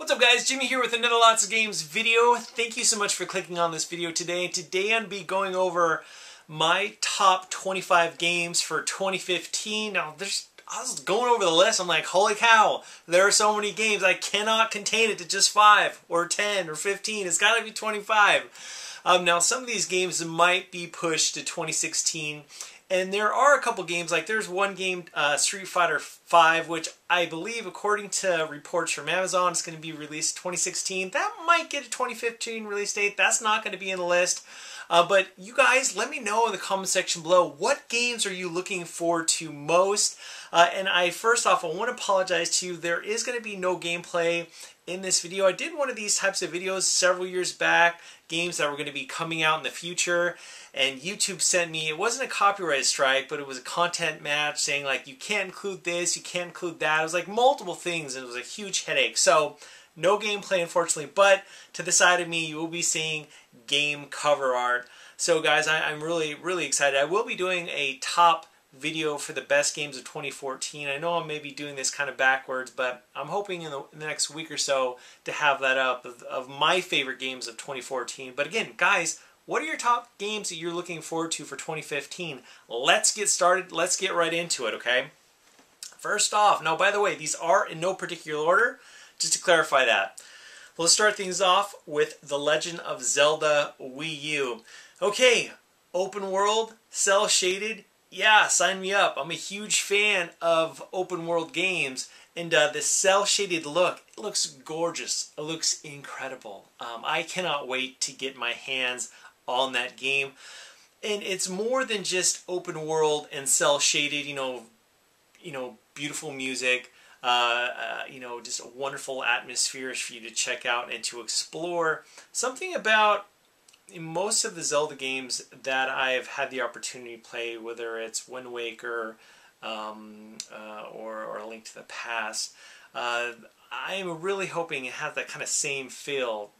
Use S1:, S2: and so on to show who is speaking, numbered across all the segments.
S1: What's up guys, Jimmy here with another Lots of Games video. Thank you so much for clicking on this video today. Today I'm going to be going over my top 25 games for 2015. Now I was going over the list, I'm like, holy cow, there are so many games. I cannot contain it to just 5 or 10 or 15. It's got to be 25. Now some of these games might be pushed to 2016. And there are a couple games, like there's one game, Street Fighter V, which I believe, according to reports from Amazon, is going to be released 2016. That might get a 2015 release date. That's not going to be in the list. But you guys, let me know in the comment section below, what games are you looking forward to most? And first off, I want to apologize to you. There is going to be no gameplay in this video. I did one of these types of videos several years back, games that were going to be coming out in the future, and YouTube sent me, it wasn't a copyright strike, but it was a content match saying like, you can't include this, you can't include that. It was like multiple things, and it was a huge headache. So no gameplay, unfortunately, but to the side of me, you will be seeing game cover art. So guys, I'm really excited. I will be doing a top video for the best games of 2014. I know I'm maybe doing this kind of backwards, but I'm hoping in the next week or so to have that up of my favorite games of 2014. But again, guys, what are your top games that you're looking forward to for 2015? Let's get started. Let's get right into it, okay? First off, now by the way, these are in no particular order, just to clarify that. Let's start things off with The Legend of Zelda Wii U. Okay, open world, cel shaded. Yeah, sign me up. I'm a huge fan of open world games, and this cel shaded look, it looks gorgeous. It looks incredible. I cannot wait to get my hands on that game. And it's more than just open world and cel shaded, you know, beautiful music, just a wonderful atmosphere for you to check out and to explore. Something about in most of the Zelda games that I've had the opportunity to play, whether it's Wind Waker or A Link to the Past, I'm really hoping it has that kind of same feel,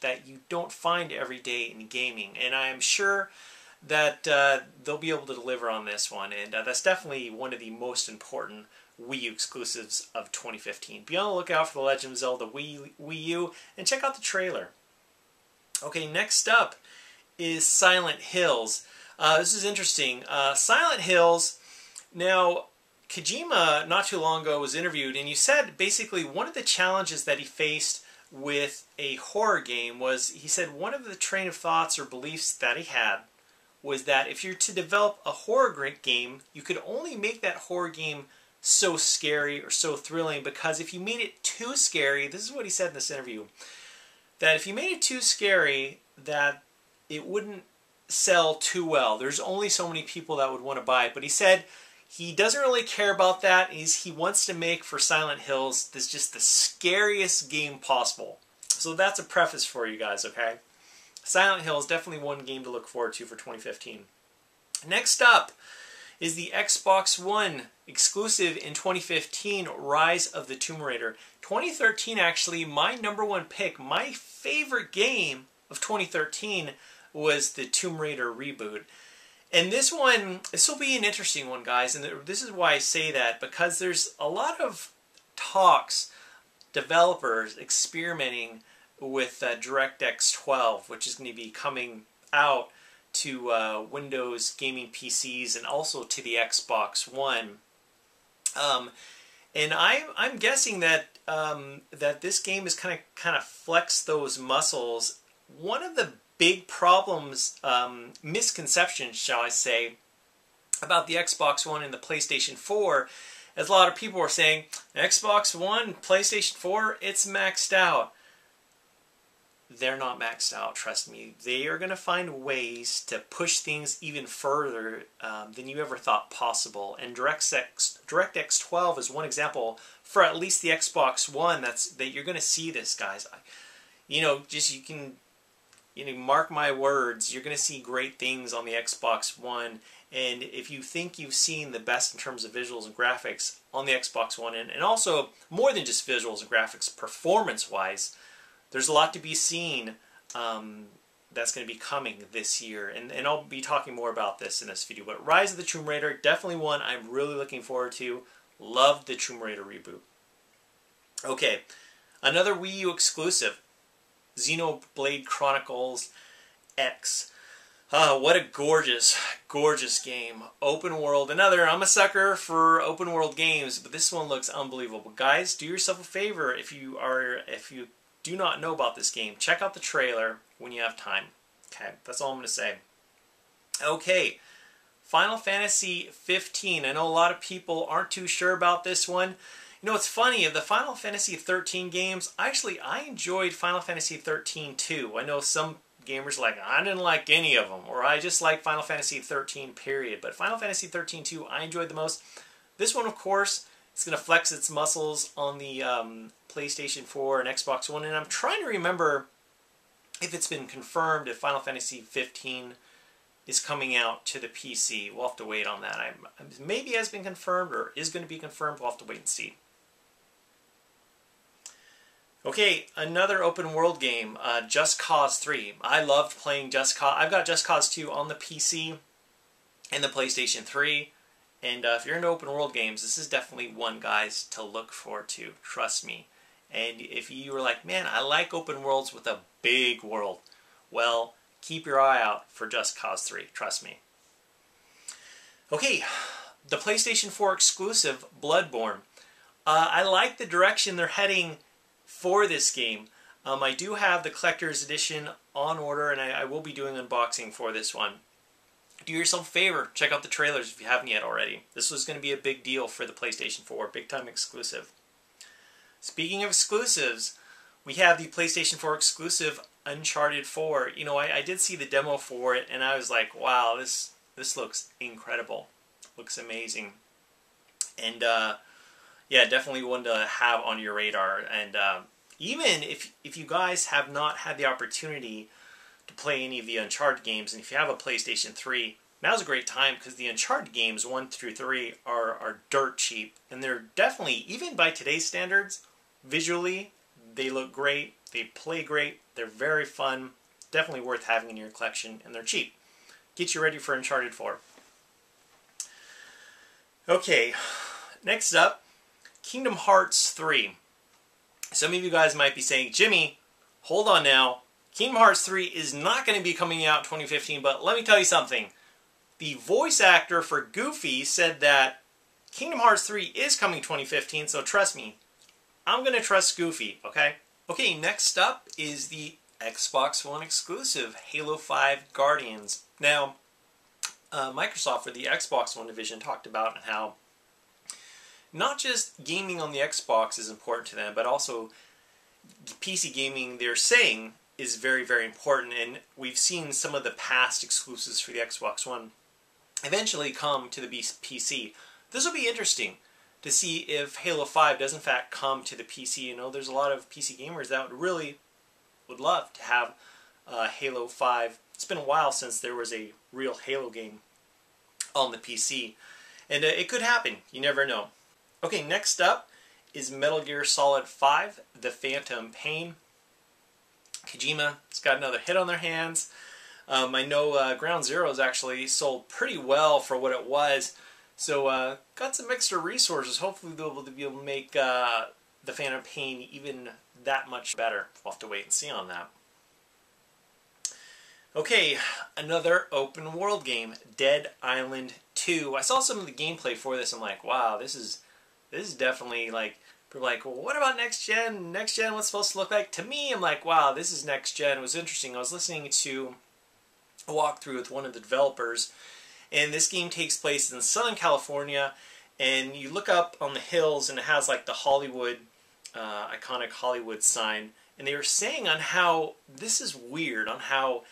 S1: that you don't find every day in gaming. And I am sure that they'll be able to deliver on this one, and that's definitely one of the most important Wii U exclusives of 2015. Be on the lookout for The Legend of Zelda Wii U, and check out the trailer. Okay, next up is Silent Hills. This is interesting. Silent Hills, now Kojima not too long ago was interviewed, and he said basically one of the challenges that he faced with a horror game was, he said one of the train of thoughts or beliefs that he had was that if you're to develop a horror game, you could only make that horror game so scary or so thrilling, because if you made it too scary, this is what he said in this interview, that if you made it too scary, that it wouldn't sell too well. There's only so many people that would want to buy it. But he said he doesn't really care about that. He wants to make for Silent Hills this just the scariest game possible. So that's a preface for you guys, okay? Silent Hill is definitely one game to look forward to for 2015. Next up is the Xbox One exclusive in 2015, Rise of the Tomb Raider. 2013, actually, my #1 pick, my favorite game of 2013 was the Tomb Raider reboot. And this will be an interesting one, guys, and this is why I say that, because there's a lot of talks, developers experimenting with DirectX 12, which is going to be coming out to Windows gaming PCs and also to the Xbox One. And I'm guessing that that this game is kind of flex those muscles. One of the big problems, misconceptions, shall I say, about the Xbox One and the PlayStation 4, as a lot of people are saying, Xbox One, PlayStation 4, it's maxed out. They're not maxed out, trust me. They are going to find ways to push things even further than you ever thought possible. And DirectX 12 is one example for at least the Xbox One that you're going to see this, guys. You can mark my words, you're going to see great things on the Xbox One. And if you think you've seen the best in terms of visuals and graphics on the Xbox One, and also more than just visuals and graphics, performance-wise, there's a lot to be seen that's going to be coming this year, and I'll be talking more about this in this video. But Rise of the Tomb Raider, definitely one I'm really looking forward to. Love the Tomb Raider reboot. Okay, Another Wii U exclusive, Xenoblade Chronicles X. What a gorgeous, gorgeous game. Open world. I'm a sucker for open world games, but this one looks unbelievable. Guys, do yourself a favor if you do not know about this game. Check out the trailer when you have time. Okay, that's all I'm going to say. Okay, Final Fantasy 15. I know a lot of people aren't too sure about this one. You know, it's funny, of the Final Fantasy 13 games, actually, I enjoyed Final Fantasy 13 too. I know some gamers like, I didn't like any of them, or I just like Final Fantasy 13 period. But Final Fantasy 13 2 I enjoyed the most. This one, of course, it's going to flex its muscles on the PlayStation 4 and Xbox One, and I'm trying to remember if it's been confirmed if Final Fantasy 15 is coming out to the PC. We'll have to wait on that. Maybe it has been confirmed or is going to be confirmed. We'll have to wait and see. Okay, another open world game, Just Cause 3. I loved playing Just Cause. I've got Just Cause 2 on the PC and the PlayStation 3. And if you're into open world games, this is definitely one, guys, to look forward to. Trust me. And if you were like, man, I like open worlds with a big world, well, keep your eye out for Just Cause 3. Trust me. Okay, the PlayStation 4 exclusive, Bloodborne. I like the direction they're heading for this game. I do have the collector's edition on order, and I will be doing unboxing for this one. Do yourself a favor, check out the trailers if you haven't yet already. This was going to be a big deal for the PlayStation 4, big time exclusive. Speaking of exclusives, we have the PlayStation 4 exclusive Uncharted 4. You know, I did see the demo for it, and I was like, wow, this looks incredible. Looks amazing. And yeah, definitely one to have on your radar. And even if you guys have not had the opportunity to play any of the Uncharted games, and if you have a PlayStation 3, now's a great time because the Uncharted games 1 through 3 are dirt cheap, and they're definitely, even by today's standards, visually they look great, they play great, they're very fun, definitely worth having in your collection, and they're cheap. Get you ready for Uncharted 4. Okay, next up, Kingdom Hearts 3. Some of you guys might be saying, Jimmy, hold on now. Kingdom Hearts 3 is not going to be coming out 2015, but let me tell you something. The voice actor for Goofy said that Kingdom Hearts 3 is coming 2015, so trust me. I'm going to trust Goofy, okay? Okay, next up is the Xbox One exclusive, Halo 5 Guardians. Now, Microsoft for the Xbox One division talked about how not just gaming on the Xbox is important to them, but also PC gaming, they're saying, is very, very important. And we've seen some of the past exclusives for the Xbox One eventually come to the PC. This will be interesting to see if Halo 5 does in fact come to the PC. You know, there's a lot of PC gamers that would love to have Halo 5. It's been a while since there was a real Halo game on the PC. And it could happen. You never know. Okay, next up is Metal Gear Solid 5, The Phantom Pain. Kojima's got another hit on their hands. I know Ground Zeroes actually sold pretty well for what it was. So got some extra resources. Hopefully they'll be able to make The Phantom Pain even that much better. We'll have to wait and see on that. Okay, another open world game, Dead Island 2. I saw some of the gameplay for this. I'm like, wow, this is definitely like, people are like, well, what about next gen? Next gen, what's it supposed to look like? To me, I'm like, wow, this is next gen. It was interesting. I was listening to a walkthrough with one of the developers, and this game takes place in Southern California, and you look up on the hills, and it has like the Hollywood, iconic Hollywood sign, and they were saying on how this is weird, on how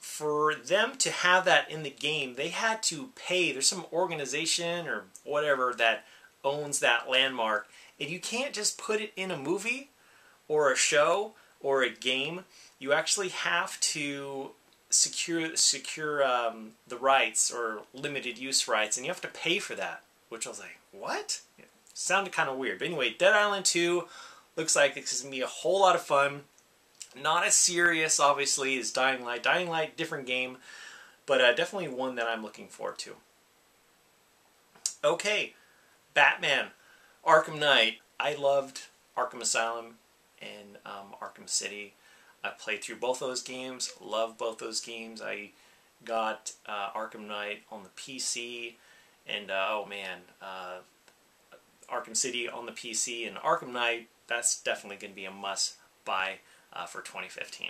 S1: for them to have that in the game, they had to pay. There's some organization or whatever that owns that landmark, and you can't just put it in a movie or a show or a game. You actually have to secure the rights or limited use rights, and you have to pay for that, which I was like, what? It sounded kind of weird. But anyway, Dead Island 2 looks like it's going to be a whole lot of fun. Not as serious, obviously, as Dying Light. Dying Light, different game, but definitely one that I'm looking forward to. Okay, Batman, Arkham Knight. I loved Arkham Asylum, and Arkham City. I played through both those games, love both those games. I got Arkham Knight on the PC, and oh man, Arkham City on the PC and Arkham Knight, that's definitely going to be a must buy for 2015.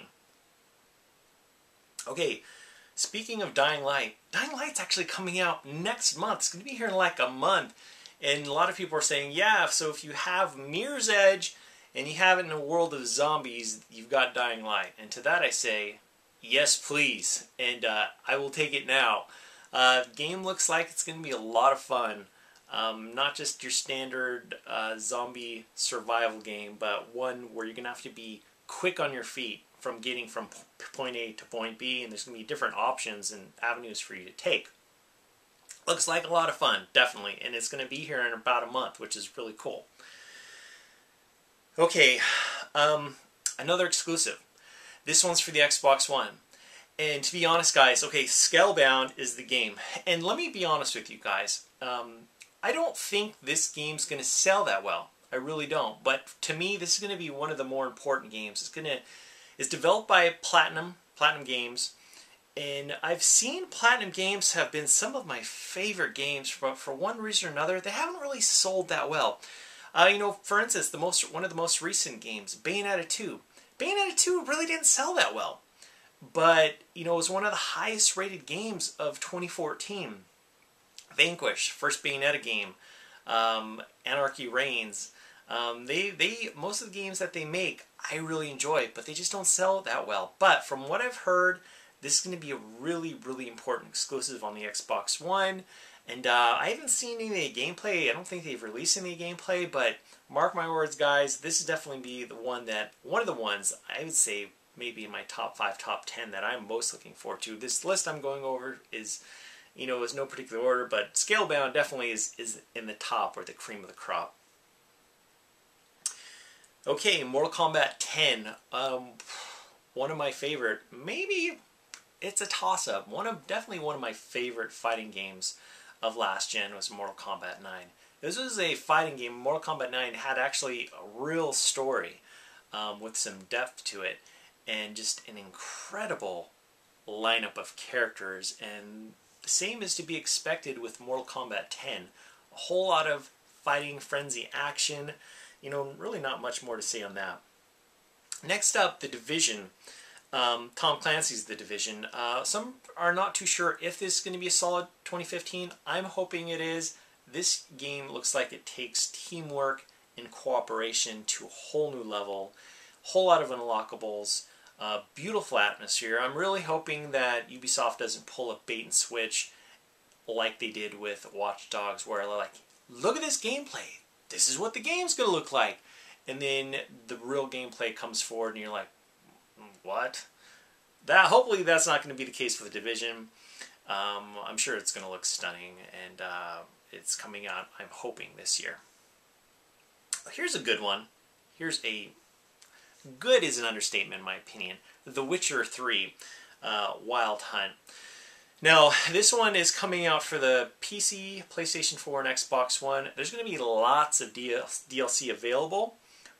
S1: Okay, speaking of Dying Light's actually coming out next month. It's going to be here in like a month. And a lot of people are saying, yeah, so if you have Mirror's Edge and you have it in a world of zombies, you've got Dying Light. And to that I say, yes please. And I will take it now. The game looks like it's going to be a lot of fun. Not just your standard zombie survival game, but one where you're going to have to be quick on your feet from getting from point A to point B, and there's going to be different options and avenues for you to take. Looks like a lot of fun, definitely, and it's going to be here in about a month, which is really cool. Okay, another exclusive. This one's for the Xbox One. And to be honest, guys, okay, Scalebound is the game. And let me be honest with you guys. I don't think this game's going to sell that well. I really don't. But to me, this is going to be one of the more important games. It's developed by Platinum Games. And I've seen Platinum Games have been some of my favorite games, but for one reason or another, they haven't really sold that well. You know, for instance, one of the most recent games, Bayonetta 2. Bayonetta 2 really didn't sell that well. But, you know, it was one of the highest rated games of 2014. Vanquish, first Bayonetta game, Anarchy Reigns. Most of the games that they make, I really enjoy, but they just don't sell that well. But from what I've heard, this is going to be a really, really important exclusive on the Xbox One. And I haven't seen any of the gameplay. I don't think they've released any gameplay, but mark my words, guys, this is definitely be one of the ones I would say maybe in my top 5, top 10 that I'm most looking forward to. This list I'm going over is, you know, is no particular order, but Scalebound definitely is in the top, or the cream of the crop. Okay, Mortal Kombat 10. One of my favorite, maybe it's a toss-up. Definitely one of my favorite fighting games of last gen was Mortal Kombat 9. This was a fighting game. Mortal Kombat 9 had actually a real story with some depth to it, and just an incredible lineup of characters. And the same is to be expected with Mortal Kombat 10. A whole lot of fighting, frenzy, action. You know, really not much more to say on that. Next up, The Division. Tom Clancy's The Division. Some are not too sure if this is going to be a solid 2015. I'm hoping it is. This game looks like it takes teamwork and cooperation to a whole new level. Whole lot of unlockables. Beautiful atmosphere. I'm really hoping that Ubisoft doesn't pull a bait and switch like they did with Watch Dogs, where they're like, look at this gameplay. This is what the game's going to look like. And then the real gameplay comes forward and you're like, what? Hopefully that's not going to be the case for The Division. I'm sure it's going to look stunning, and it's coming out, I'm hoping, this year. Here's a good one. Good is an understatement in my opinion. The Witcher 3, Wild Hunt. Now, this one is coming out for the PC, PlayStation 4, and Xbox One. There's going to be lots of DLC available,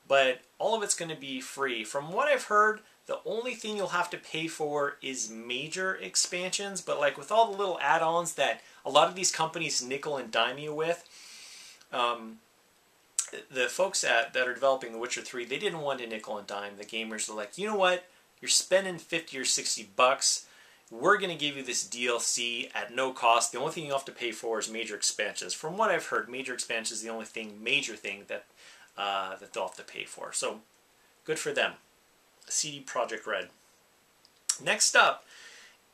S1: but all of it's going to be free. From what I've heard, the only thing you'll have to pay for is major expansions, but like with all the little add-ons that a lot of these companies nickel and dime you with, the folks that are developing The Witcher 3, they didn't want to nickel and dime. The gamers are like, you know what? You're spending 50 or 60 bucks. We're going to give you this DLC at no cost. The only thing you have to pay for is major expansions. From what I've heard, major expansions is the only major thing that they'll have to pay for. So, good for them. CD Projekt Red. Next up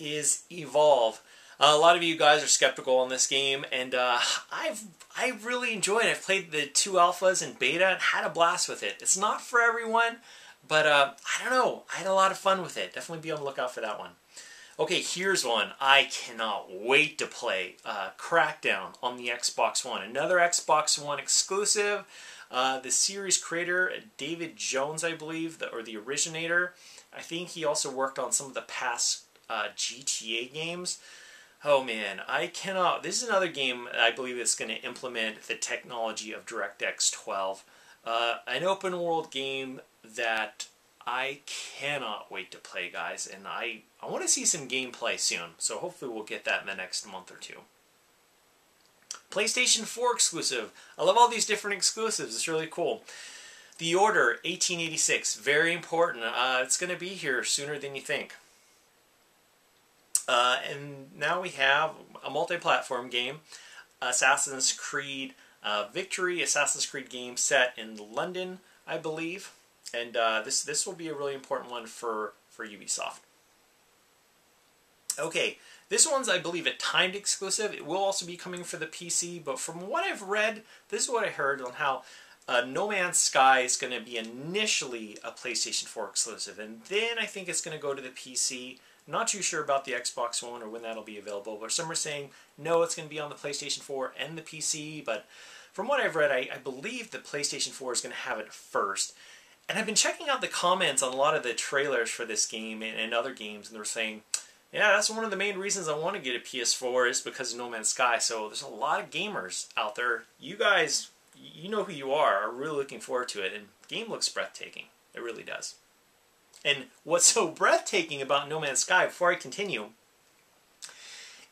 S1: is Evolve. A lot of you guys are skeptical on this game, and I really enjoyed it. I've played the 2 alphas and beta and had a blast with it. It's not for everyone, but I don't know. I had a lot of fun with it. Definitely be on the lookout for that one. Okay, here's one I cannot wait to play. Crackdown on the Xbox One. Another Xbox One exclusive. The series creator, David Jones, I believe, or the originator. I think he also worked on some of the past GTA games. Oh man, I cannot. This is another game I believe that's going to implement the technology of DirectX 12. An open world game that I cannot wait to play, guys, and I want to see some gameplay soon, so hopefully we'll get that in the next month or two. PlayStation 4 exclusive. I love all these different exclusives. It's really cool. The Order 1886, very important. It's going to be here sooner than you think. And now we have a multi-platform game, Assassin's Creed Victory, Assassin's Creed game set in London, I believe. And this will be a really important one for Ubisoft. Okay, this one's, I believe, a timed exclusive. It will also be coming for the PC, but from what I've read, this is what I heard on how No Man's Sky is going to be initially a PlayStation 4 exclusive, and then I think it's going to go to the PC. Not too sure about the Xbox One or when that'll be available, but some are saying, no, it's going to be on the PlayStation 4 and the PC, but from what I've read, I believe the PlayStation 4 is going to have it first. And I've been checking out the comments on a lot of the trailers for this game and other games, and they're saying, yeah, that's one of the main reasons I want to get a PS4 is because of No Man's Sky. So there's a lot of gamers out there. You guys, you know who you are really looking forward to it. And the game looks breathtaking. It really does. And what's so breathtaking about No Man's Sky, before I continue,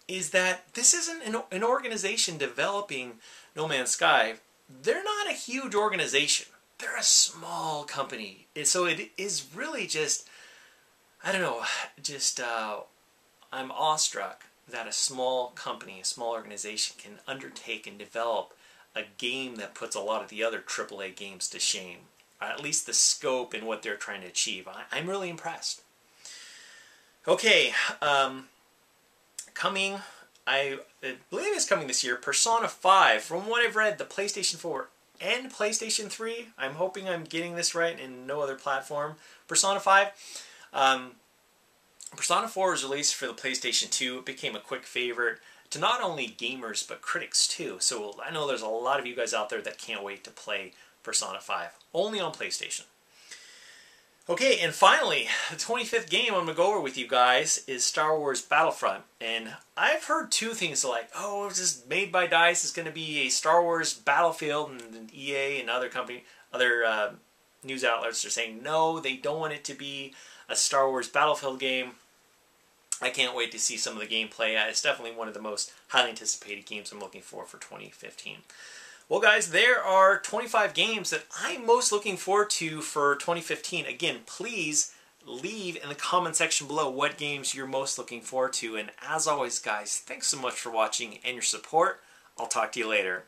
S1: is that this isn't an organization developing No Man's Sky. They're not a huge organization. They're a small company. And so it is really just, I don't know, just... I'm awestruck that a small company, a small organization can undertake and develop a game that puts a lot of the other AAA games to shame. At least the scope and what they're trying to achieve. I'm really impressed. Okay, coming, I believe it's coming this year, Persona 5. From what I've read, the PlayStation 4 and PlayStation 3. I'm hoping I'm getting this right and no other platform. Persona 5. Persona 4 was released for the PlayStation 2. It became a quick favorite to not only gamers but critics too. So I know there's a lot of you guys out there that can't wait to play Persona 5. Only on PlayStation. Okay, and finally, the 25th game I'm going to go over with you guys is Star Wars Battlefront. And I've heard two things like, oh, it's just made by DICE. It's going to be a Star Wars Battlefield, and EA and other news outlets are saying, no, they don't want it to be a Star Wars Battlefield game. I can't wait to see some of the gameplay. It's definitely one of the most highly anticipated games I'm looking for 2015. Well, guys, there are 25 games that I'm most looking forward to for 2015. Again, please leave in the comment section below what games you're most looking forward to. And as always, guys, thanks so much for watching and your support. I'll talk to you later.